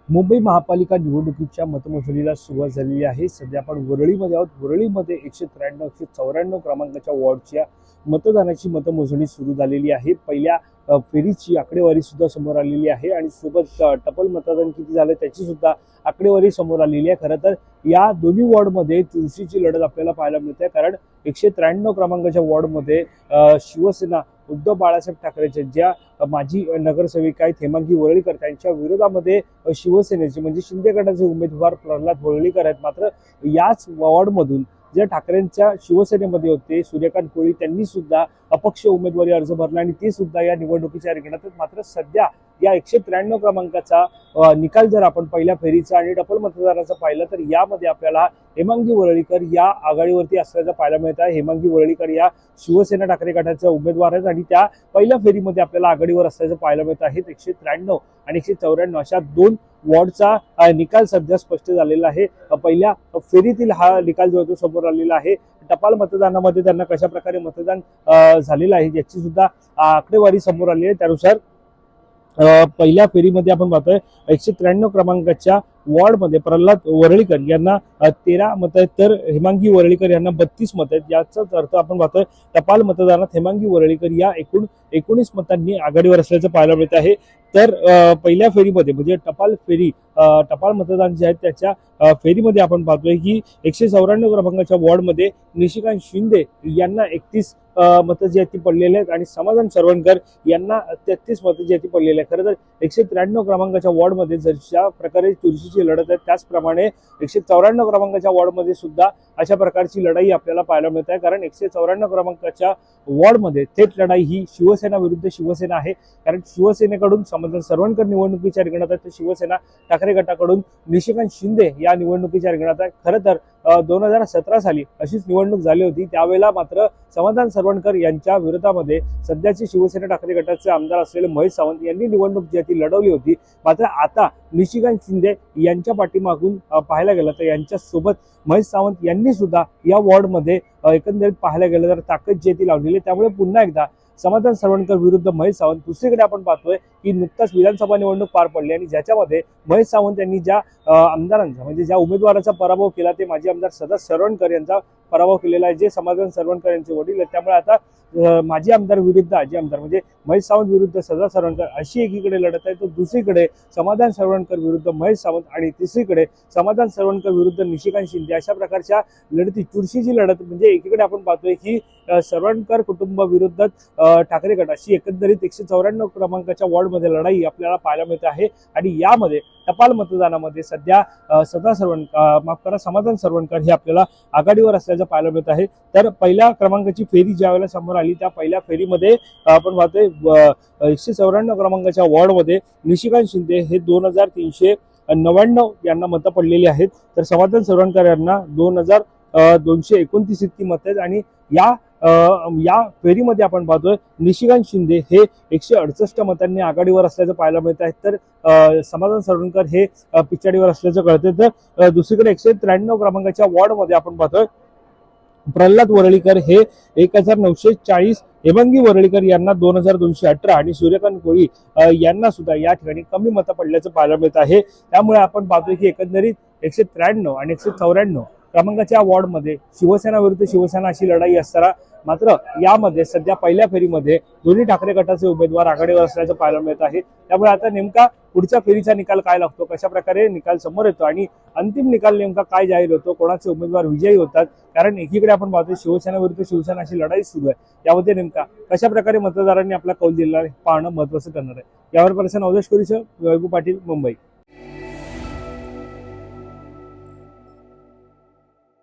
मुंबई महापालिका निवडणुकीच्या मतमोजणीला सुरुवात झालेली आहे। सध्या आपण वरळीमध्ये आहोत। वरळीमध्ये 193 194 क्रमांकाच्या वॉर्डच्या मतदानाची मतमोजणी सुरू झालेली आहे। पहिल्या फेरीची आकडेवारी सुद्धा समोर आलेली आहे आणि सोबत टपाल मतदान किती झाले त्याची सुद्धा आकडेवारी समोर आलेली आहे। खरं तर या दोन्ही वॉर्डमध्ये चुरशीची लढत आपल्याला पाहायला मिळते, कारण 193 क्रमांकाच्या वॉर्डमध्ये शिवसेना उद्धव बाळासाहेब ठाकरेंच्या ज्या माजी नगरसेविका आहेत हेमांगी वरळीकर त्यांच्या विरोधामध्ये शिवसेनेचे म्हणजे शिंदे गटाचे उमेदवार प्रल्हाद वरळीकर आहेत। मात्र याच वॉर्डमधून जे ठाकरेंच्या शिवसेनेमध्ये होते सूर्यकांत कोळी त्यांनी सुद्धा अपक्ष उमेदवारी अर्ज भरला आणि ते सुद्धा या निवडणुकीच्या रिंगणात आहेत। मात्र सध्या या 193 क्रमांकाचा निकाल जर आपण पहिल्या फेरीचा आणि टपाल मतदानाचा पाहिलं तर यामध्ये आपल्याला हेमांगी वरळीकर या आघाडीवरती असल्याचं पाहायला मिळत आहे। हेमांगी वरळीकर या शिवसेना ठाकरे गटाचे उमेदवार आहेत आणि त्या पहिल्या फेरीमध्ये आपल्याला आघाडीवर असल्याचं पाहायला मिळत आहे। 193 आणि 194 अशा दोन वॉर्डचा निकाल सध्या स्पष्ट झालेला आहे। पहिल्या फेरीतील हा निकाल जो तो समोर आलेला आहे। टपाल मतदानामध्ये त्यांना कशा प्रकारे मतदान झालेलं आहे याची सुद्धा आकडेवारी समोर आली आहे। त्यानुसार पहिल्या फेरीमध्ये आपण पाहतोय 193 क्रमांकाच्या वॉर्डमध्ये प्रल्हाद वरळीकर यांना 13 मत आहेत, तर हेमांगी वरळीकर यांना 32 मत आहेत। याचाच अर्थ आपण पाहतोय टपाल मतदानात हेमांगी वरळीकर या एकूण 19 मतांनी आघाडीवर असल्याचं पाहायला मिळत आहे। तर पहिल्या फेरीमध्ये म्हणजे टपाल मतदान जे आहे त्याच्या फेरीमध्ये आपण पाहतोय की 194 क्रमांकाच्या वॉर्डमध्ये निशिकांत शिंदे यांना 31 मतं जी आहेत ती पडलेली आहेत आणि समाधान सरवणकर यांना 33 मतं जी आहेत ती पडलेली आहेत। खरं तर 193 क्रमांकाच्या वॉर्डमध्ये जशा प्रकारे चुरशीची लढत आहे त्याचप्रमाणे 194 क्रमांकाच्या वॉर्डमध्ये सुद्धा अशा प्रकारची लढाई आपल्याला पाहायला मिळत आहे, कारण 194 क्रमांकाच्या वॉर्डमध्ये थेट लढाई ही शिवसेना विरुद्ध शिवसेना आहे। कारण शिवसेनेकडून समाधान सरवणकर निवडणुकीच्या रिंगणात आहेत, तर शिवसेना ठाकरे गटाकडून निशिकांत शिंदे या निवडणुकीच्या रिंगणात आहे। खरं तर 2017 साली अशीच निवडणूक झाली होती, त्यावेळेला मात्र समाधान सरवणकर यांच्या विरोधामध्ये सध्याचे शिवसेना ठाकरे गटाचे आमदार असलेले महेश सावंत यांनी निवडणूक जी ती लढवली होती। मात्र आता निशिकांत शिंदे यांच्या पाठीमागून पाहायला गेलं तर यांच्या सोबत महेश सावंत यांनी सुद्धा या वॉर्डमध्ये एकंदरीत पाहायला गेलं तर ताकद जी ती लावलेली, त्यामुळे पुन्हा एकदा समाधान सरवणकर विरुद्ध महेश सावंत। दुसरीकडे आपण पाहतोय की नुकताच विधानसभा निवडणूक पार पडली आणि ज्याच्यामध्ये महेश सावंत यांनी ज्या आमदारांचा म्हणजे ज्या उमेदवाराचा पराभव केला ते माजी आमदार सदा सरवणकर यांचा पराभव केलेला आहे, जे समाधान सरवणकर यांचे वडील आहेत। त्यामुळे आता माजी आमदार विरुद्ध आजी आमदार म्हणजे महेश सावंत विरुद्ध सदा सरवणकर अशी एकीकडे लढत आहे, तर दुसरीकडे समाधान सरवणकर विरुद्ध महेश सावंत आणि तिसरीकडे समाधान सरवणकर विरुद्ध निशिकांत शिंदे अशा प्रकारच्या लढती चुरशीची लढत म्हणजे एकीकडे आपण पाहतोय की सरवणकर कुटुंब विरुद्ध ठाकरे गट अशी एकंदरीत 194 क्रमांकाच्या वॉर्डमध्ये लढाई आपल्याला पाहायला मिळते आहे। आणि यामध्ये टपाल मतदानामध्ये सध्या समाधान सरवणकर हे आपल्याला आघाडीवर असल्याचं पाहायला मिळत आहे। तर पहिल्या क्रमांकाची फेरी ज्या वेळेला समोर आली त्या पहिल्या फेरीमध्ये आपण पाहतोय 194 क्रमांकाच्या वॉर्डमध्ये निशिकांत शिंदे हे 2399 यांना मतं पडलेली आहेत, तर समाधान सरवणकर यांना 2229 इतकी मतं आहेत। आणि या फेरीमध्ये आपण पाहतोय निशिकांत शिंदे हे 168 मतांनी आघाडीवर असल्याचं पाहायला मिळत आहे, तर समाधान सरवणकर हे पिछाडीवर असल्याचं कळते। तर दुसरीकडे 193 क्रमांकाच्या वॉर्डमध्ये आपण पाहतोय प्रल्हाद वरळीकर हे 1940, हेमांगी वरळीकर यांना 2218 आणि सूर्यकांत कोळी यांना सुद्धा या ठिकाणी कमी मतं पडल्याचं पाहायला मिळत आहे। त्यामुळे आपण पाहतोय की एकंदरीत 193 आणि 194 क्रमांकाच्या वॉर्डमध्ये शिवसेना विरुद्ध शिवसेना अशी लढाई असताना मात्र यामध्ये सध्या पहिल्या फेरीमध्ये दोन्ही ठाकरे गटाचे उमेदवार आघाडीवर असल्याचं पाहायला मिळत आहे। त्यामुळे आता नेमका पुढच्या फेरीचा निकाल काय लागतो, कशा प्रकारे निकाल समोर येतो आणि अंतिम निकाल नेमका काय जाहीर होतो, कोणाचे उमेदवार विजयी होतात, कारण एकीकडे आपण पाहतोय शिवसेना विरुद्ध शिवसेना अशी लढाई सुरू आहे, यामध्ये नेमका कशा प्रकारे मतदारांनी आपला कौल दिला पाहणं महत्त्वाचं ठरणार आहे। यावर पर्सन अवधेश कुरीसह वैभव पाटील, मुंबई।